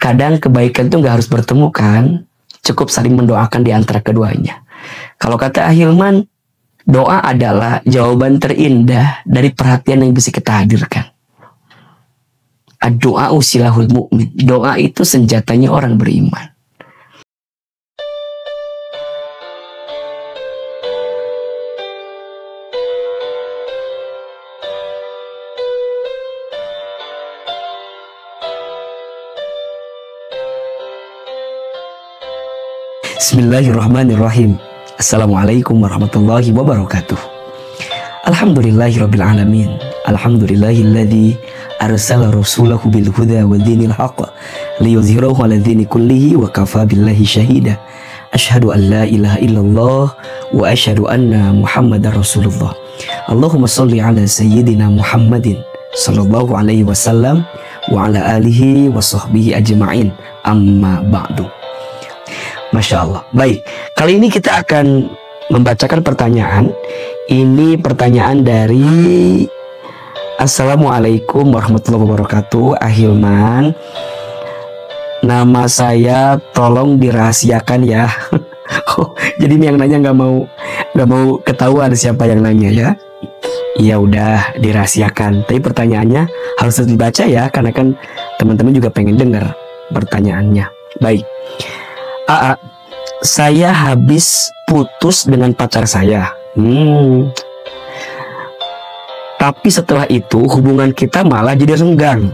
kadang kebaikan tuh nggak harus bertemu kan, cukup saling mendoakan di antara keduanya. Kalau kata Ahilman, doa adalah jawaban terindah dari perhatian yang bisa kita hadirkan. Doa usilahul mu'min. Doa itu senjatanya orang beriman. Bismillahirrahmanirrahim. Assalamualaikum warahmatullahi wabarakatuh. Alhamdulillahirabbil alamin. Alhamdulillahilladzi arsala rasulahu bil huda wa dinil haqq liyuzhirahu 'ala dini kullihi wa kafa billahi syahida. Asyhadu an la ilaha illallah wa asyhadu anna Muhammadar Rasulullah. Allahumma shalli 'ala sayyidina Muhammadin sallallahu alaihi wasallam wa 'ala alihi wa sahbihi ajma'in. Amma ba'du. Masya Allah. Baik, kali ini kita akan membacakan pertanyaan. Ini pertanyaan dari Assalamualaikum warahmatullahi wabarakatuh. Ahilman, nama saya tolong dirahasiakan ya. Jadi ini yang nanya nggak mau ketahuan siapa yang nanya ya. Ya udah dirahasiakan. Tapi pertanyaannya harus dibaca ya, karena kan teman-teman juga pengen dengar pertanyaannya. Baik. Saya habis putus dengan pacar saya. Tapi setelah itu hubungan kita malah jadi renggang.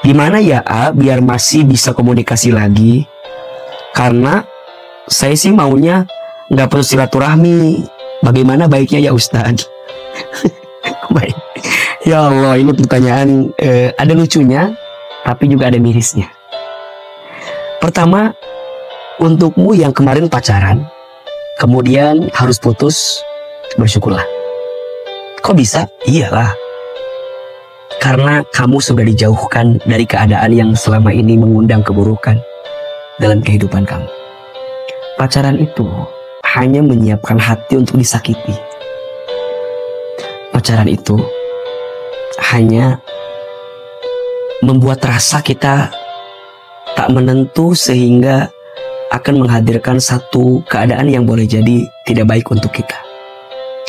Gimana ya biar masih bisa komunikasi lagi? Karena saya sih maunya nggak perlu silaturahmi. Bagaimana baiknya ya Ustadz? Baik. Ya Allah, ini pertanyaan ada lucunya, tapi juga ada mirisnya. Pertama, untukmu yang kemarin pacaran, kemudian harus putus, bersyukurlah. Kok bisa? Iyalah. Karena kamu sudah dijauhkan dari keadaan yang selama ini mengundang keburukan dalam kehidupan kamu. Pacaran itu hanya menyiapkan hati untuk disakiti. Pacaran itu hanya membuat rasa kita tak menentu sehingga akan menghadirkan satu keadaan yang boleh jadi tidak baik untuk kita.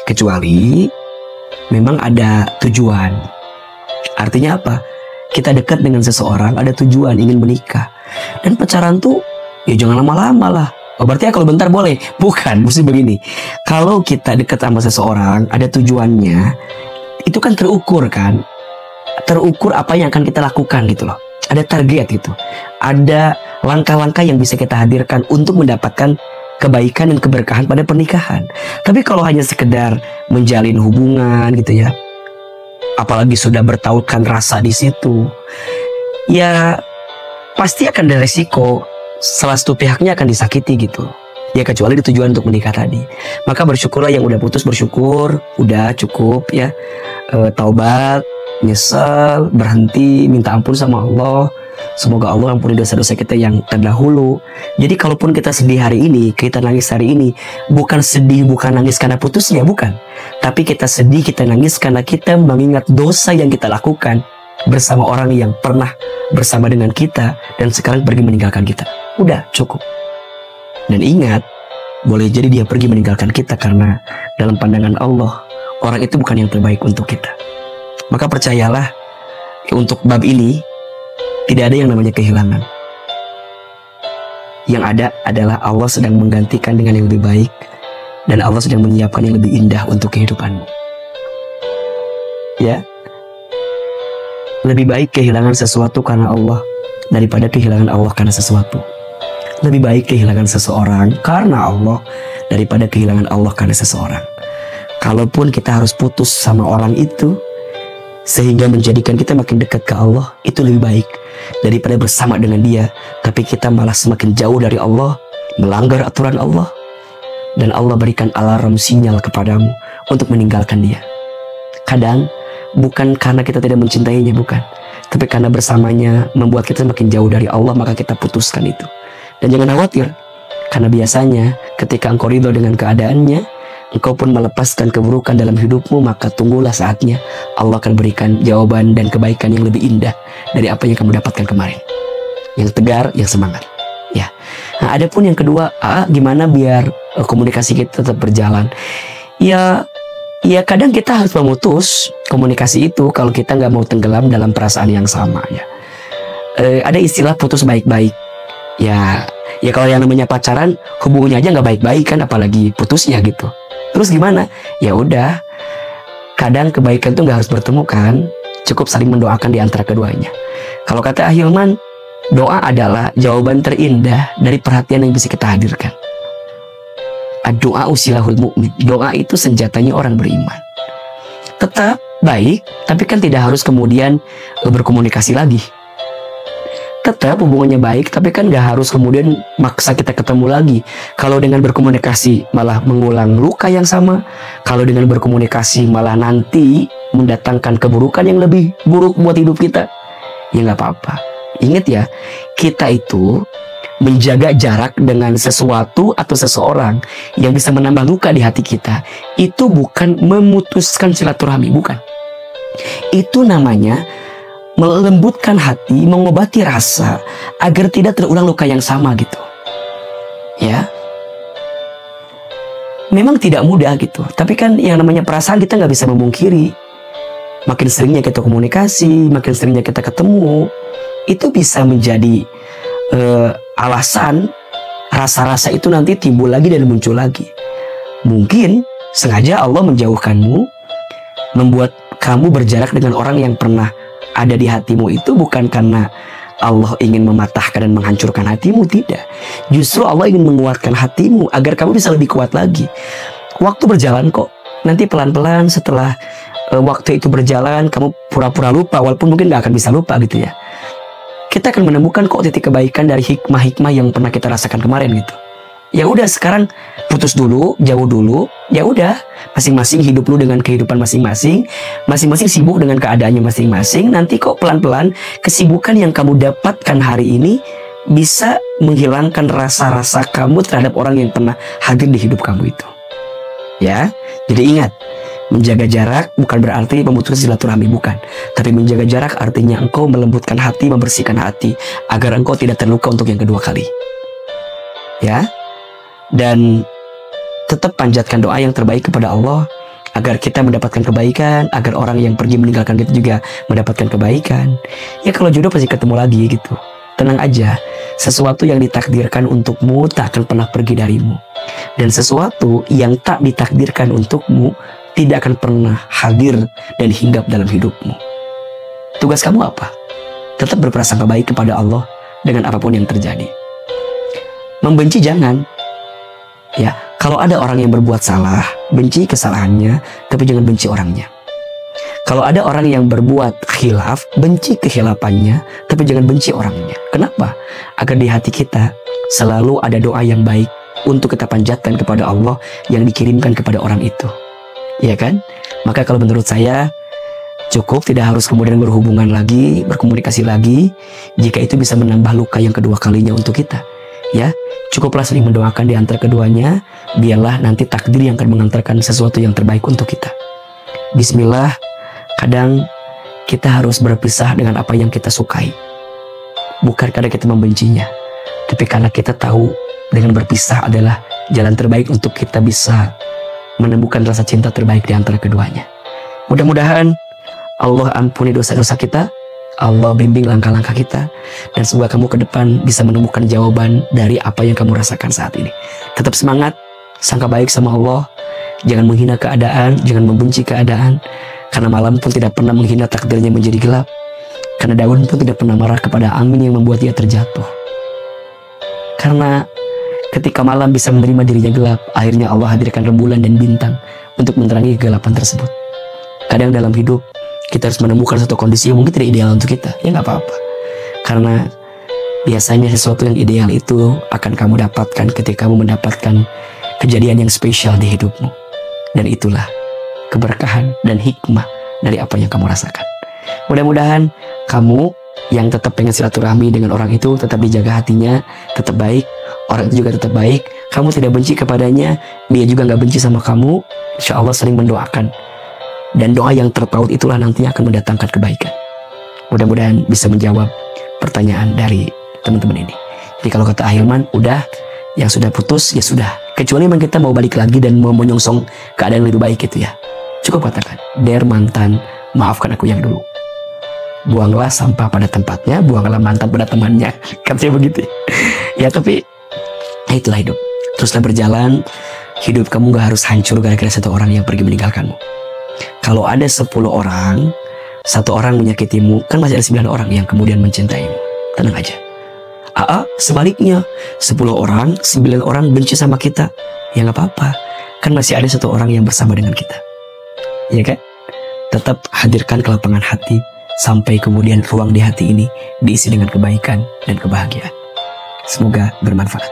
Kecuali memang ada tujuan. Artinya apa? Kita dekat dengan seseorang, ada tujuan ingin menikah. Dan pacaran tuh ya jangan lama-lama lah. Oh berarti ya kalau bentar boleh? Bukan, mesti begini. Kalau kita dekat sama seseorang, ada tujuannya, itu kan terukur kan? Terukur apa yang akan kita lakukan gitu loh. Ada target gitu. Ada langkah-langkah yang bisa kita hadirkan untuk mendapatkan kebaikan dan keberkahan pada pernikahan. Tapi kalau hanya sekedar menjalin hubungan gitu ya, apalagi sudah bertautkan rasa di situ, ya pasti akan ada resiko salah satu pihaknya akan disakiti gitu. Ya kecuali tujuan untuk menikah tadi. Maka bersyukurlah yang udah putus, bersyukur, udah cukup ya. Taubat, nyesel, berhenti, minta ampun sama Allah. Semoga Allah ampuni dosa-dosa kita yang terdahulu. Jadi kalaupun kita sedih hari ini, kita nangis hari ini, bukan sedih, bukan nangis karena putusnya, bukan. Tapi kita sedih, kita nangis karena kita mengingat dosa yang kita lakukan bersama orang yang pernah bersama dengan kita dan sekarang pergi meninggalkan kita. Udah cukup. Dan ingat, boleh jadi dia pergi meninggalkan kita karena dalam pandangan Allah, orang itu bukan yang terbaik untuk kita. Maka percayalah, untuk bab ini tidak ada yang namanya kehilangan. Yang ada adalah Allah sedang menggantikan dengan yang lebih baik, dan Allah sedang menyiapkan yang lebih indah untuk kehidupanmu. Ya, lebih baik kehilangan sesuatu karena Allah daripada kehilangan Allah karena sesuatu. Lebih baik kehilangan seseorang karena Allah daripada kehilangan Allah karena seseorang. Kalaupun kita harus putus sama orang itu sehingga menjadikan kita makin dekat ke Allah, itu lebih baik daripada bersama dengan dia tapi kita malah semakin jauh dari Allah, melanggar aturan Allah, dan Allah berikan alarm sinyal kepadamu untuk meninggalkan dia. Kadang bukan karena kita tidak mencintainya, bukan, tapi karena bersamanya membuat kita semakin jauh dari Allah, maka kita putuskan itu. Dan jangan khawatir, karena biasanya ketika engkau ridho dengan keadaannya, engkau pun melepaskan keburukan dalam hidupmu, maka tunggulah saatnya Allah akan berikan jawaban dan kebaikan yang lebih indah dari apa yang kamu dapatkan kemarin. yang tegar, yang semangat. Ya. Nah, adapun yang kedua, gimana biar komunikasi kita tetap berjalan? Ya kadang kita harus memutus komunikasi itu kalau kita nggak mau tenggelam dalam perasaan yang sama ya. Ada istilah putus baik-baik. Ya kalau yang namanya pacaran hubungannya aja nggak baik-baik kan, apalagi putusnya gitu. Terus gimana? Ya udah, kadang kebaikan tuh nggak harus bertemu kan, cukup saling mendoakan di antara keduanya. Kalau kata Ahilman, doa adalah jawaban terindah dari perhatian yang bisa kita hadirkan. Doa usilahul mu'min. Doa itu senjatanya orang beriman. Tetap baik, tapi kan tidak harus kemudian berkomunikasi lagi. Tetap hubungannya baik, tapi kan gak harus kemudian maksa kita ketemu lagi. Kalau dengan berkomunikasi malah mengulang luka yang sama, kalau dengan berkomunikasi malah nanti mendatangkan keburukan yang lebih buruk buat hidup kita, ya gak apa-apa. Ingat ya, kita itu menjaga jarak dengan sesuatu atau seseorang yang bisa menambah luka di hati kita, itu bukan memutuskan silaturahmi, bukan. Itu namanya melembutkan hati, mengobati rasa agar tidak terulang luka yang sama gitu. Ya, memang tidak mudah gitu, tapi kan yang namanya perasaan kita nggak bisa memungkiri. Makin seringnya kita komunikasi, makin seringnya kita ketemu, itu bisa menjadi alasan rasa-rasa itu nanti timbul lagi dan muncul lagi. Mungkin sengaja Allah menjauhkanmu, membuat kamu berjarak dengan orang yang pernah ada di hatimu itu bukan karena Allah ingin mematahkan dan menghancurkan hatimu, tidak. Justru Allah ingin menguatkan hatimu agar kamu bisa lebih kuat lagi. Waktu berjalan kok. Nanti pelan-pelan setelah waktu itu berjalan, kamu pura-pura lupa, walaupun mungkin gak akan bisa lupa gitu ya. Kita akan menemukan kok titik kebaikan dari hikmah-hikmah yang pernah kita rasakan kemarin gitu. Ya udah, sekarang putus dulu, jauh dulu. Ya udah, masing-masing hidup lu dengan kehidupan masing-masing, masing-masing sibuk dengan keadaannya masing-masing. Nanti kok pelan-pelan kesibukan yang kamu dapatkan hari ini bisa menghilangkan rasa-rasa kamu terhadap orang yang pernah hadir di hidup kamu itu. Ya, jadi ingat, menjaga jarak bukan berarti memutuskan silaturahmi, bukan. Tapi menjaga jarak artinya engkau melembutkan hati, membersihkan hati agar engkau tidak terluka untuk yang kedua kali. Ya. Dan tetap panjatkan doa yang terbaik kepada Allah agar kita mendapatkan kebaikan, agar orang yang pergi meninggalkan kita juga mendapatkan kebaikan. Ya kalau jodoh pasti ketemu lagi gitu. Tenang aja, sesuatu yang ditakdirkan untukmu tak akan pernah pergi darimu. Dan sesuatu yang tak ditakdirkan untukmu tidak akan pernah hadir dan hinggap dalam hidupmu. Tugas kamu apa? Tetap berprasangka baik kepada Allah dengan apapun yang terjadi. Membenci jangan. Ya, kalau ada orang yang berbuat salah, benci kesalahannya, tapi jangan benci orangnya. Kalau ada orang yang berbuat khilaf, benci kehilafannya, tapi jangan benci orangnya. Kenapa? Agar di hati kita selalu ada doa yang baik untuk kita panjatkan kepada Allah yang dikirimkan kepada orang itu. Iya kan? Maka kalau menurut saya cukup, tidak harus kemudian berhubungan lagi, berkomunikasi lagi, jika itu bisa menambah luka yang kedua kalinya untuk kita. Ya, cukuplah saling mendoakan di antara keduanya, biarlah nanti takdir yang akan mengantarkan sesuatu yang terbaik untuk kita. Bismillah, kadang kita harus berpisah dengan apa yang kita sukai. Bukan karena kita membencinya, tapi karena kita tahu dengan berpisah adalah jalan terbaik untuk kita bisa menemukan rasa cinta terbaik di antara keduanya. Mudah-mudahan Allah ampuni dosa-dosa kita, Allah bimbing langkah-langkah kita, dan semoga kamu ke depan bisa menemukan jawaban dari apa yang kamu rasakan saat ini. Tetap semangat, sangka baik sama Allah, jangan menghina keadaan, jangan membenci keadaan, karena malam pun tidak pernah menghina takdirnya menjadi gelap, karena daun pun tidak pernah marah kepada angin yang membuat dia terjatuh. Karena ketika malam bisa menerima dirinya gelap, akhirnya Allah hadirkan rembulan dan bintang untuk menerangi kegelapan tersebut. Kadang dalam hidup kita harus menemukan satu kondisi yang mungkin tidak ideal untuk kita. Ya nggak apa-apa. Karena biasanya sesuatu yang ideal itu akan kamu dapatkan ketika kamu mendapatkan kejadian yang spesial di hidupmu. Dan itulah keberkahan dan hikmah dari apa yang kamu rasakan. Mudah-mudahan kamu yang tetap pengen silaturahmi dengan orang itu tetap dijaga hatinya, tetap baik. Orang itu juga tetap baik. Kamu tidak benci kepadanya, dia juga nggak benci sama kamu. Insya Allah saling mendoakan. Dan doa yang terpaut itulah nantinya akan mendatangkan kebaikan. Mudah-mudahan bisa menjawab pertanyaan dari teman-teman ini. Jadi kalau kata Ahilman, udah, yang sudah putus ya sudah. Kecuali memang kita mau balik lagi dan mau menyongsong keadaan yang lebih baik gitu ya. Cukup katakan, "Der mantan, maafkan aku yang dulu. Buanglah sampah pada tempatnya, buanglah mantan pada temannya." Katanya begitu. Ya tapi itulah hidup. Teruslah berjalan. Hidup kamu gak harus hancur gara-gara satu orang yang pergi meninggalkanmu. Kalau ada 10 orang, 1 orang menyakitimu, kan masih ada 9 orang yang kemudian mencintaimu. Tenang aja. Sebaliknya 10 orang, 9 orang benci sama kita, ya gak apa-apa. Kan masih ada 1 orang yang bersama dengan kita. Ya kan? Tetap hadirkan kelapangan hati, sampai kemudian ruang di hati ini diisi dengan kebaikan dan kebahagiaan. Semoga bermanfaat.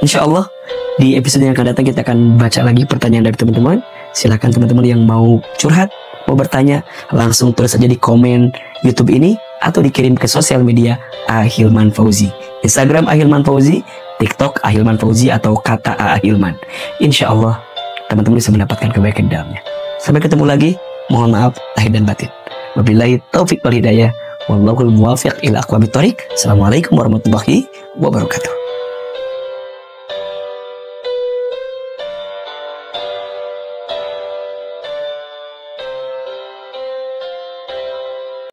Insya Allah di episode yang akan datang kita akan baca lagi pertanyaan dari teman-teman. Silakan teman-teman yang mau curhat, mau bertanya, langsung tulis saja di komen YouTube ini atau dikirim ke sosial media Ahilman Fauzi. Instagram Ahilman Fauzi, TikTok Ahilman Fauzi, atau kata Ahilman. Insya Allah teman-teman bisa mendapatkan kebaikan di dalamnya. Sampai ketemu lagi. Mohon maaf lahir dan batin. Wabillahi taufik wal hidayah. Wallahul muwaffiq ila aqwamit thoriq. Assalamualaikum warahmatullahi wabarakatuh.